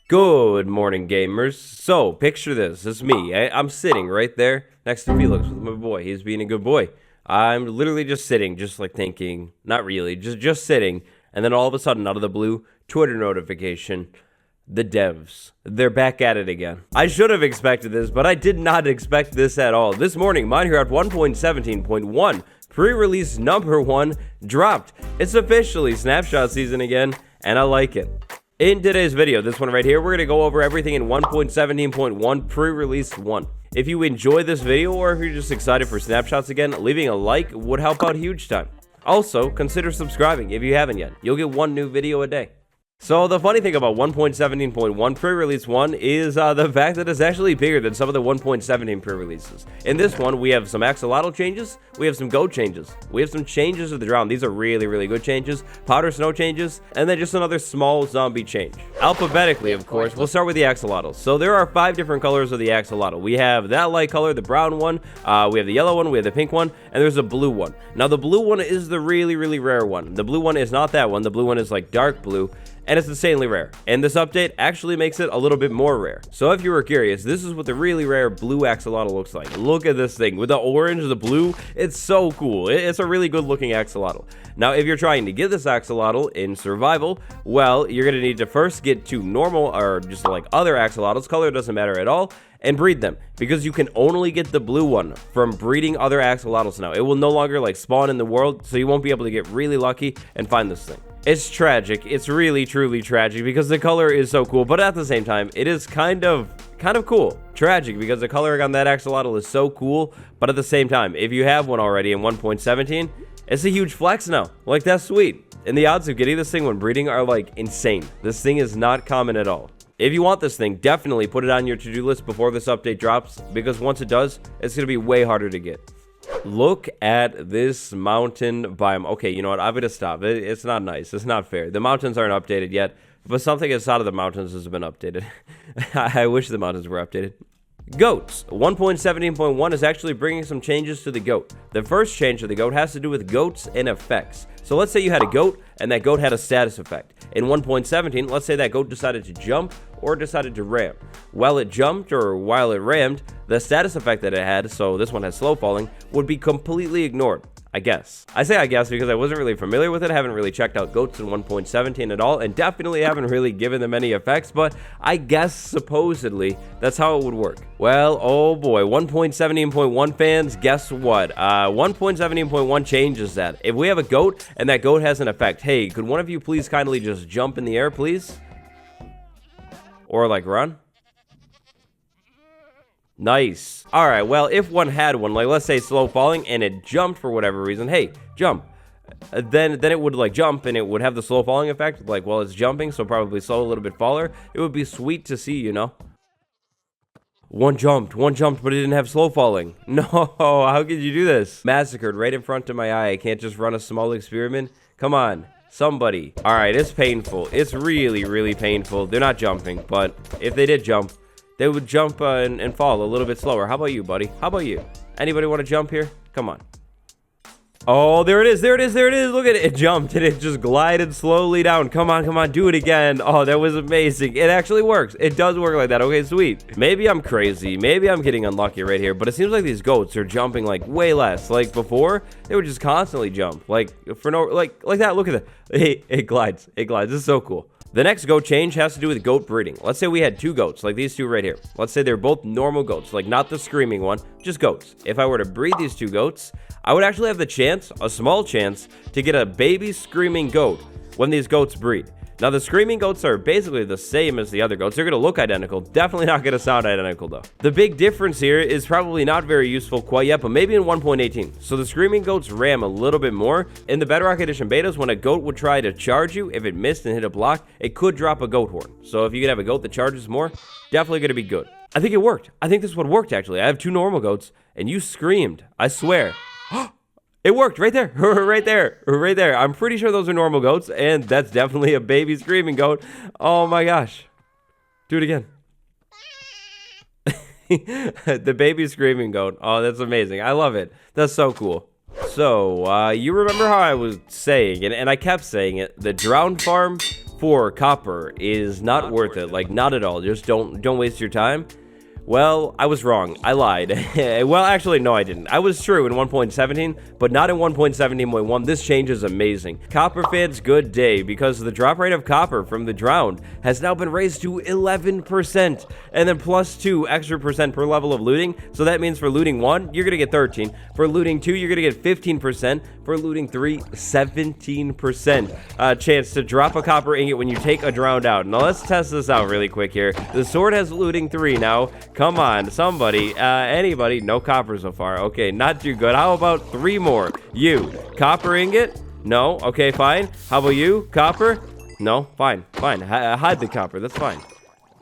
Good morning, gamers. So, picture this. This is me. I'm sitting right there next to Felix with my boy. He's being a good boy. I'm literally just sitting, just like thinking, not really, just sitting. And then all of a sudden, out of the blue, Twitter notification. The devs. They're back at it again. I should have expected this, but I did not expect this at all. This morning, Minecraft 1.17.1 pre-release number 1 dropped. It's officially snapshot season again, and I like it. In today's video, this one right here, we're going to go over everything in 1.17.1 pre-release 1. If you enjoy this video or if you're just excited for snapshots again, leaving a like would help out huge time. Also, consider subscribing if you haven't yet. You'll get one new video a day. So the funny thing about 1.17.1 pre-release 1 is the fact that it's actually bigger than some of the 1.17 pre-releases. In this one, we have some Axolotl changes, we have some goat changes, we have some changes to the drown. These are really good changes, powder snow changes, and then just another small zombie change. Alphabetically, of course, we'll start with the Axolotl. So there are 5 different colors of the Axolotl. We have that light color, the brown one, we have the yellow one, we have the pink one, and there's a blue one. Now the blue one is the really rare one. The blue one is not that one. The blue one is like dark blue, and it's insanely rare. And this update actually makes it a little bit more rare. So if you were curious, this is what the really rare blue Axolotl looks like. Look at this thing with the orange, the blue. It's so cool. It's a really good looking Axolotl. Now, if you're trying to get this Axolotl in survival, well, you're gonna need to first get to normal or just like other Axolotls, color doesn't matter at all, and breed them, because you can only get the blue one from breeding other Axolotls now. It will no longer like spawn in the world, so you won't be able to get really lucky and find this thing. It's tragic. It's really truly tragic because the color is so cool, but at the same time, it is kind of cool. Tragic because the coloring on that Axolotl is so cool, but at the same time, if you have one already in 1.17, it's a huge flex now. Like, that's sweet. And the odds of getting this thing when breeding are like insane. This thing is not common at all. If you want this thing, definitely put it on your to-do list before this update drops, because once it does, it's going to be way harder to get. Look at this mountain biome. Okay, you know what? I'm going to stop. It's not nice. It's not fair. The mountains aren't updated yet, but something inside of the mountains has been updated. I wish the mountains were updated. Goats. 1.17.1 is actually bringing some changes to the goat. The first change to the goat has to do with goats and effects. So let's say you had a goat and that goat had a status effect. In 1.17, let's say that goat decided to jump or decided to ram. While it jumped or while it rammed, the status effect that it had, so this one has slow falling, would be completely ignored. I guess. I say I guess because I wasn't really familiar with it, haven't really checked out goats in 1.17 at all, and definitely haven't really given them any effects, but I guess supposedly that's how it would work. Well, oh boy, 1.17.1 fans, guess what? 1.17.1 changes that. If we have a goat and that goat has an effect, hey, could one of you please kindly just jump in the air, please? Or like run? Nice. All right, well, if one had one, like let's say slow falling and it jumped for whatever reason, hey, jump. Then it would like jump and it would have the slow falling effect, like while it's jumping, so probably slow, a little bit faller. It would be sweet to see, you know. One jumped, but it didn't have slow falling. No, how could you do this? Massacred right in front of my eye. I can't just run a small experiment. Come on, somebody. All right, it's painful. It's really painful. They're not jumping, but if they did jump, they would jump and fall a little bit slower. How about you, buddy? How about you? Anybody want to jump here? Come on. Oh, there it is. Look at it. It jumped and it just glided slowly down. Come on. Do it again. Oh, that was amazing. It actually works. It does work like that. Okay, sweet. Maybe I'm crazy. Maybe I'm getting unlucky right here, but it seems like these goats are jumping like way less. Like before, they would just constantly jump. Like for no, like that. Look at that. It glides. This is so cool. The next goat change has to do with goat breeding. Let's say we had 2 goats, like these 2 right here. Let's say they're both normal goats, like not the screaming one, just goats. If I were to breed these 2 goats, I would actually have the chance, a small chance, to get a baby screaming goat when these goats breed. Now, the screaming goats are basically the same as the other goats. They're going to look identical. Definitely not going to sound identical, though. The big difference here is probably not very useful quite yet, but maybe in 1.18. So the screaming goats ram a little bit more. In the Bedrock Edition betas, when a goat would try to charge you, if it missed and hit a block, it could drop a goat horn. So if you could have a goat that charges more, definitely going to be good. I think it worked. I think this one worked, actually. I have 2 normal goats, and you screamed. I swear. It worked right there, right there. I'm pretty sure those are normal goats, and that's definitely a baby screaming goat. Oh my gosh. Do it again. The baby screaming goat. Oh, that's amazing. I love it. That's so cool. So, you remember how I was saying, and I kept saying it, the drowned farm for copper is not worth it. Like, not at all. Just don't waste your time. Well, I was wrong. I lied. Well, actually, no, I didn't. I was true in 1.17, but not in 1.17.1. This change is amazing. Copper fans, good day, because the drop rate of copper from the drowned has now been raised to 11%, and then plus 2 extra percent per level of looting. So that means for looting 1, you're going to get 13. For looting 2, you're going to get 15%. For looting 3, 17% chance to drop a copper ingot when you take a drowned out. Now, let's test this out really quick here. The sword has looting 3 now. Come on, somebody, anybody, no copper so far. Okay, not too good. How about 3 more? You, copper ingot? No, okay, fine. How about you, copper? No, fine. Hide the copper, that's fine.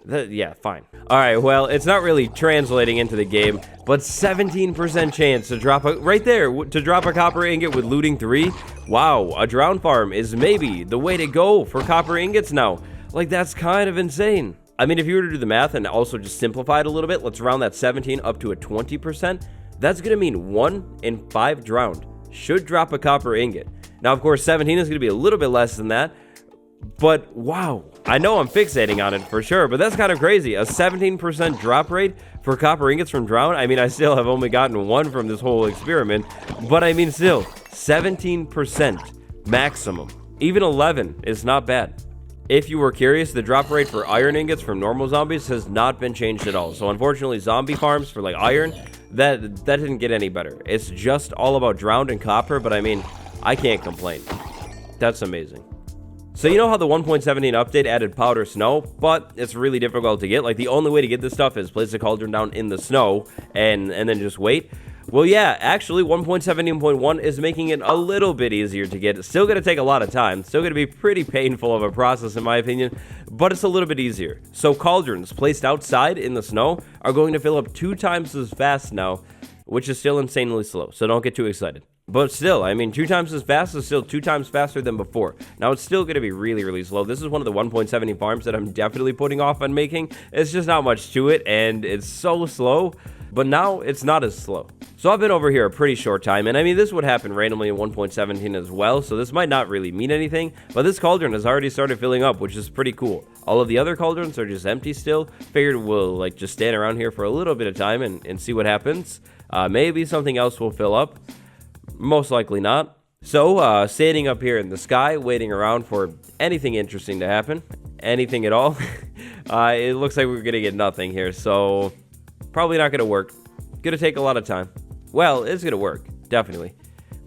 Yeah, fine. All right, well, it's not really translating into the game, but 17% chance to drop a, right there, to drop a copper ingot with looting 3. Wow, a drowned farm is maybe the way to go for copper ingots now. Like, that's kind of insane. I mean, if you were to do the math and also just simplify it a little bit, let's round that 17 up to a 20%. That's going to mean 1 in 5 drowned should drop a copper ingot. Now, of course, 17 is going to be a little bit less than that. But, wow. I know I'm fixating on it for sure, but that's kind of crazy. A 17% drop rate for copper ingots from drowned. I mean, I still have only gotten 1 from this whole experiment. But, I mean, still, 17% maximum. Even 11 is not bad. If you were curious, the drop rate for iron ingots from normal zombies has not been changed at all. So unfortunately, zombie farms for like iron, that didn't get any better. It's just all about drowned and copper, but I mean, I can't complain. That's amazing. So you know how the 1.17 update added powder snow, but it's really difficult to get. Like, the only way to get this stuff is place the cauldron down in the snow and then just wait. Well, yeah, actually, 1.17.1 is making it a little bit easier to get. It's still going to take a lot of time. Still going to be pretty painful of a process, in my opinion, but it's a little bit easier. So cauldrons placed outside in the snow are going to fill up 2 times as fast now, which is still insanely slow, so don't get too excited. But still, I mean, 2 times as fast is still 2 times faster than before. Now, it's still going to be really, really slow. This is one of the 1.70 farms that I'm definitely putting off on making. It's just not much to it, and it's so slow. But now, it's not as slow. So I've been over here a pretty short time, and I mean, this would happen randomly in 1.17 as well, so this might not really mean anything, but this cauldron has already started filling up, which is pretty cool. All of the other cauldrons are just empty still. Figured we'll, like, just stand around here for a little bit of time and see what happens. Maybe something else will fill up. Most likely not. So, standing up here in the sky, waiting around for anything interesting to happen. Anything at all. It looks like we're gonna get nothing here, so probably not gonna work. Gonna take a lot of time. Well, it's gonna work, definitely.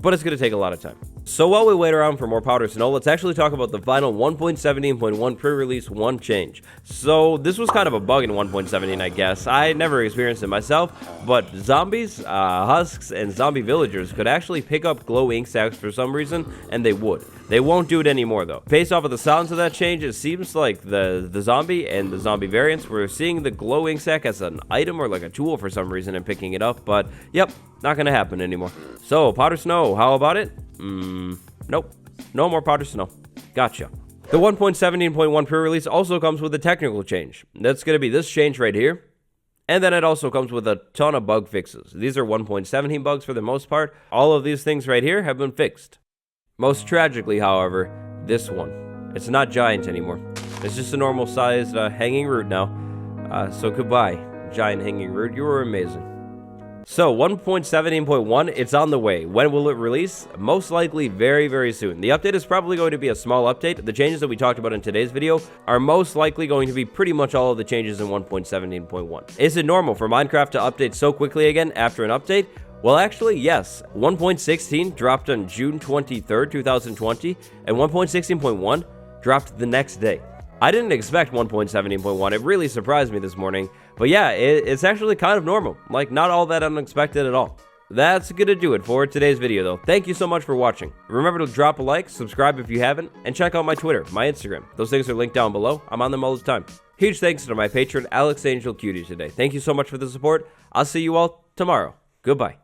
But it's gonna take a lot of time. So while we wait around for more powder snow, let's actually talk about the final 1.17.1 pre-release 1 change. So this was kind of a bug in 1.17, I guess. I never experienced it myself, but zombies, husks, and zombie villagers could actually pick up glow ink sacks for some reason, and they would. They won't do it anymore, though. Based off of the sounds of that change, it seems like the zombie and the zombie variants were seeing the glow ink sack as an item or like a tool for some reason and picking it up, but yep, not gonna happen anymore. So, powder snow, how about it? Nope. No more powder snow. Gotcha. The 1.17.1 pre-release also comes with a technical change. That's going to be this change right here. And then it also comes with a ton of bug fixes. These are 1.17 bugs for the most part. All of these things right here have been fixed. Most tragically, however, this one. It's not giant anymore. It's just a normal sized hanging root now. So goodbye, giant hanging root. You were amazing. So 1.17.1, it's on the way. When will it release? Most likely very, very soon. The update is probably going to be a small update. The changes that we talked about in today's video are most likely going to be pretty much all of the changes in 1.17.1. Is it normal for Minecraft to update so quickly again after an update? Well, actually, yes. 1.16 dropped on June 23rd, 2020, and 1.16.1 dropped the next day. I didn't expect 1.17.1. It really surprised me this morning. But yeah, it's actually kind of normal. Like, not all that unexpected at all. That's gonna do it for today's video, though. Thank you so much for watching. Remember to drop a like, subscribe if you haven't, and check out my Twitter, my Instagram. Those things are linked down below. I'm on them all the time. Huge thanks to my patron, Alex Angel Cutie, today. Thank you so much for the support. I'll see you all tomorrow. Goodbye.